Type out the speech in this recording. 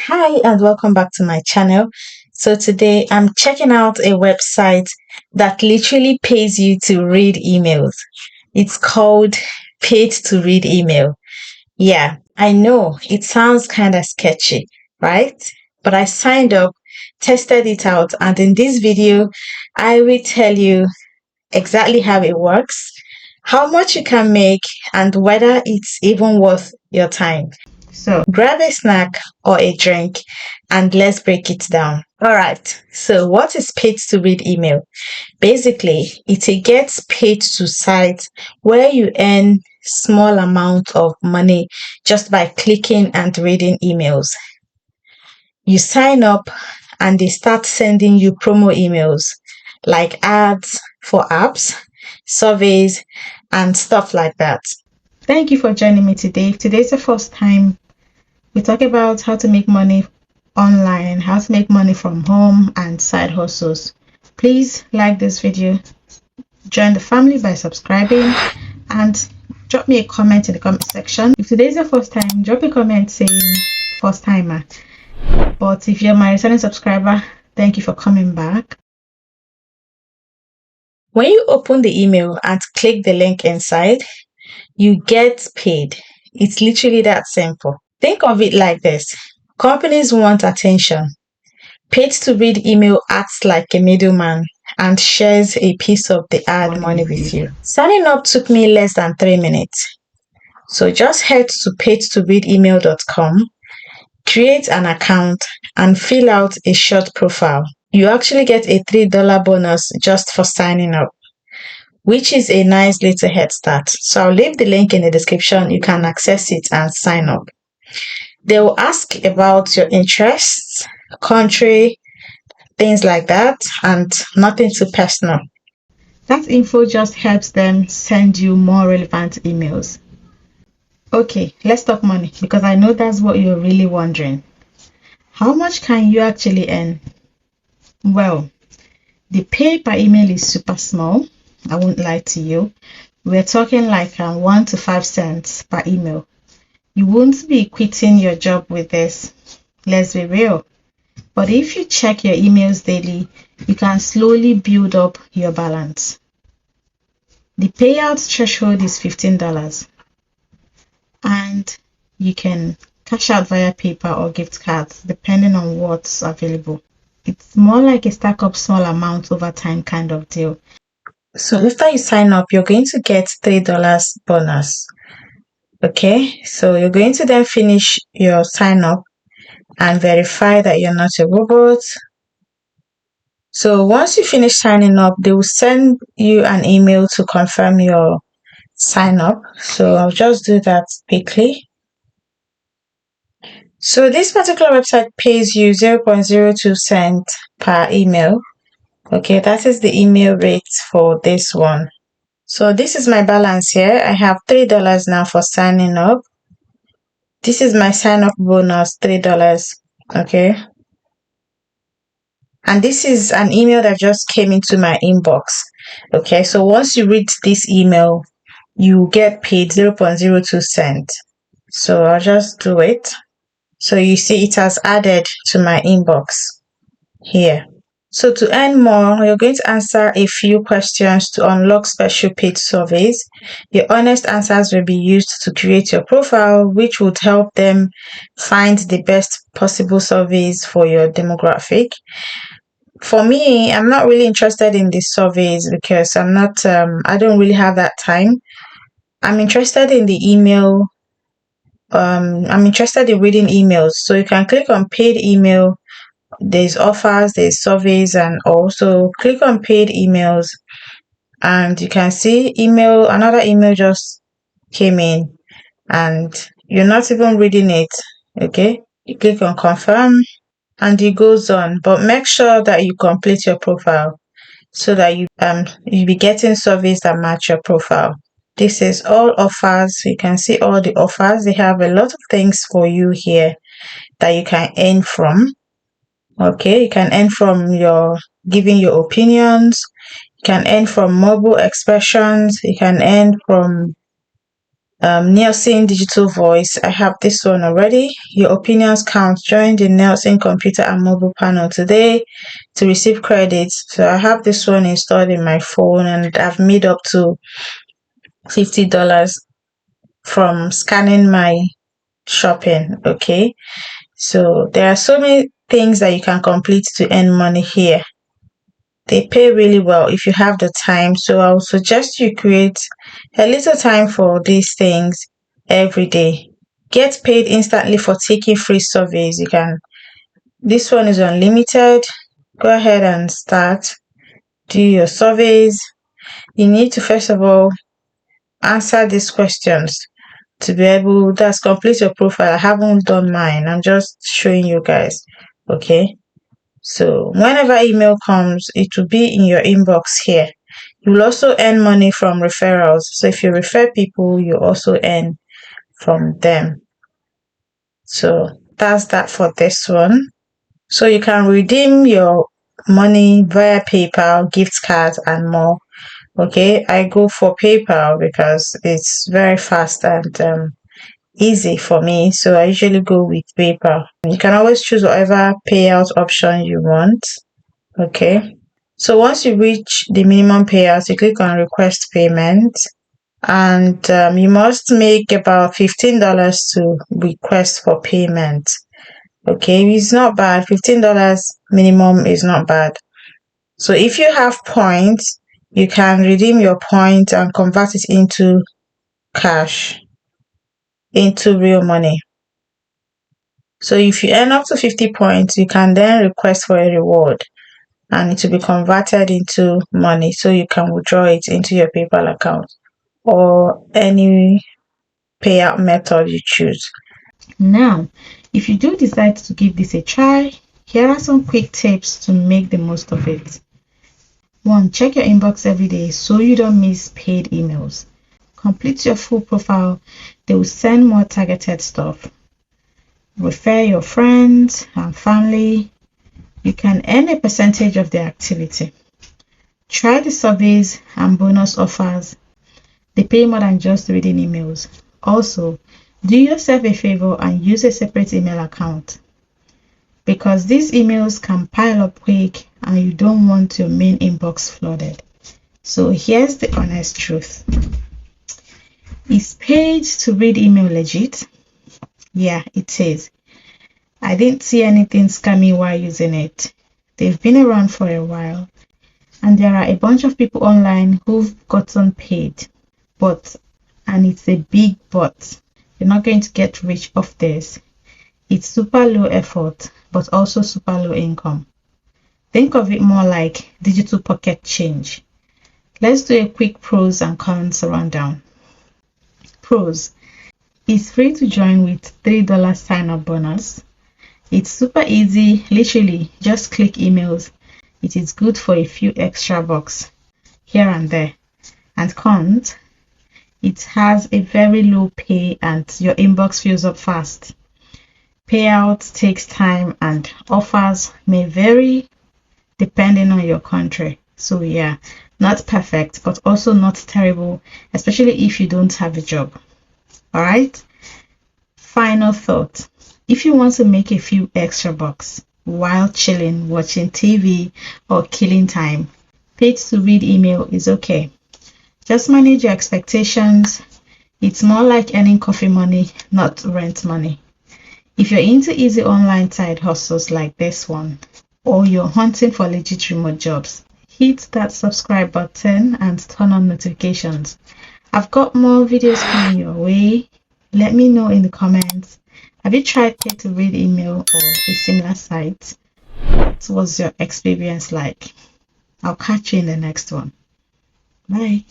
Hi and welcome back to my channel. So today I'm checking out a website that literally pays you to read emails. It's called Paid to Read Email. Yeah, I know it sounds kind of sketchy, right? But I signed up, tested it out, and in this video, I will tell you exactly how it works, how much you can make, and whether it's even worth your time. So grab a snack or a drink and let's break it down. All right. So what is paid to read email? Basically, it gets paid to sites where you earn small amount of money just by clicking and reading emails. You sign up and they start sending you promo emails like ads for apps, surveys, and stuff like that. Thank you for joining me today. Today's the first time we talk about how to make money online, how to make money from home, and side hustles. Please like this video, join the family by subscribing, and drop me a comment in the comment section. If today is your first time, drop a comment saying first timer. But if you're my returning subscriber, thank you for coming back. When you open the email and click the link inside, you get paid. It's literally that simple. Think of it like this. Companies want attention. Paid to read email acts like a middleman and shares a piece of the ad money with you. Signing up took me less than 3 minutes. So just head to paidtoreademail.com, create an account, and fill out a short profile. You actually get a $3 bonus just for signing up, which is a nice little head start. So I'll leave the link in the description. You can access it and sign up. They will ask about your interests, country, things like that, and nothing too personal. That info just helps them send you more relevant emails. Okay, let's talk money because I know that's what you're really wondering. How much can you actually earn? Well, the pay per email is super small. I won't lie to you. We're talking like 1 to 5 cents per email. You won't be quitting your job with this. Let's be real. But if you check your emails daily, you can slowly build up your balance. The payout threshold is $15, and you can cash out via PayPal or gift cards depending on what's available. It's more like a stack up small amount over time kind of deal. So after you sign up, you're going to get $3 bonus. Okay, so you're going to then finish your sign up and verify that you're not a robot. So once you finish signing up, they will send you an email to confirm your sign up. So I'll just do that quickly. So this particular website pays you 0.02 cent per email. Okay, that is the email rate for this one. So this is my balance here. I have $3 now for signing up. This is my sign up bonus, $3. Okay. And this is an email that just came into my inbox. Okay, so once you read this email, you get paid 0.02 cent. So I'll just do it. So you see it has added to my inbox here. So to earn more, you're going to answer a few questions to unlock special paid surveys. Your honest answers will be used to create your profile, which would help them find the best possible surveys for your demographic. For me, I'm not really interested in these surveys because I don't really have that time. I'm interested in the email. I'm interested in reading emails. So you can click on paid email. There's offers, there's surveys, and also click on paid emails. And you can see another email just came in and you're not even reading it. Okay. You click on confirm and it goes on, but make sure that you complete your profile so that you'll be getting surveys that match your profile. This is all offers. You can see all the offers. They have a lot of things for you here that you can earn from. Okay, you can earn from giving your opinions. You can earn from mobile expressions. You can earn from Nielsen Digital Voice. I have this one already. Your opinions count. Join the Nielsen computer and mobile panel today to receive credits. So I have this one installed in my phone, and I've made up to $50 from scanning my shopping. Okay. So there are so many things that you can complete to earn money here. They pay really well if you have the time. So I would suggest you create a little time for these things every day. Get paid instantly for taking free surveys. This one is unlimited. Go ahead and start. Do your surveys. You need to first of all answer these questions to be able, that's complete your profile. I haven't done mine. I'm just showing you guys. Okay. So whenever email comes, it will be in your inbox here. You will also earn money from referrals. So if you refer people, you also earn from them. So that's that for this one. So you can redeem your money via PayPal, gift cards, and more. Okay, I go for PayPal because it's very fast and easy for me. So I usually go with PayPal. You can always choose whatever payout option you want. Okay. So once you reach the minimum payout, you click on request payment, and you must make about $15 to request for payment. Okay, it's not bad. $15 minimum is not bad. So if you have points, you can redeem your points and convert it into cash, into real money. So if you earn up to 50 points, you can then request for a reward, and it will be converted into money, so you can withdraw it into your PayPal account or any payout method you choose. Now, if you do decide to give this a try, here are some quick tips to make the most of it. 1. Check your inbox every day so you don't miss paid emails. Complete your full profile. They will send more targeted stuff. Refer your friends and family. You can earn a percentage of the activity. Try the surveys and bonus offers. They pay more than just reading emails. Also, do yourself a favor and use a separate email account, because these emails can pile up quick and you don't want your main inbox flooded. So here's the honest truth. Is paid to read email legit? Yeah, it is. I didn't see anything scammy while using it. They've been around for a while, and there are a bunch of people online who've gotten paid. And it's a big but, you're not going to get rich off this. It's super low effort, but also super low income. Think of it more like digital pocket change. Let's do a quick pros and cons rundown. Pros: it's free to join with $3 sign-up bonus. It's super easy, literally just click emails. It is good for a few extra bucks here and there. And cons: it has a very low pay and your inbox fills up fast. Payout takes time and offers may vary depending on your country. So yeah, not perfect, but also not terrible, especially if you don't have a job. Alright? Final thought. If you want to make a few extra bucks while chilling, watching TV, or killing time, paid to read email is okay. Just manage your expectations. It's more like earning coffee money, not rent money. If you're into easy online side hustles like this one, or you're hunting for legit remote jobs, hit that subscribe button and turn on notifications. I've got more videos coming your way. Let me know in the comments. Have you tried pay to read email or a similar site? What was your experience like? I'll catch you in the next one. Bye.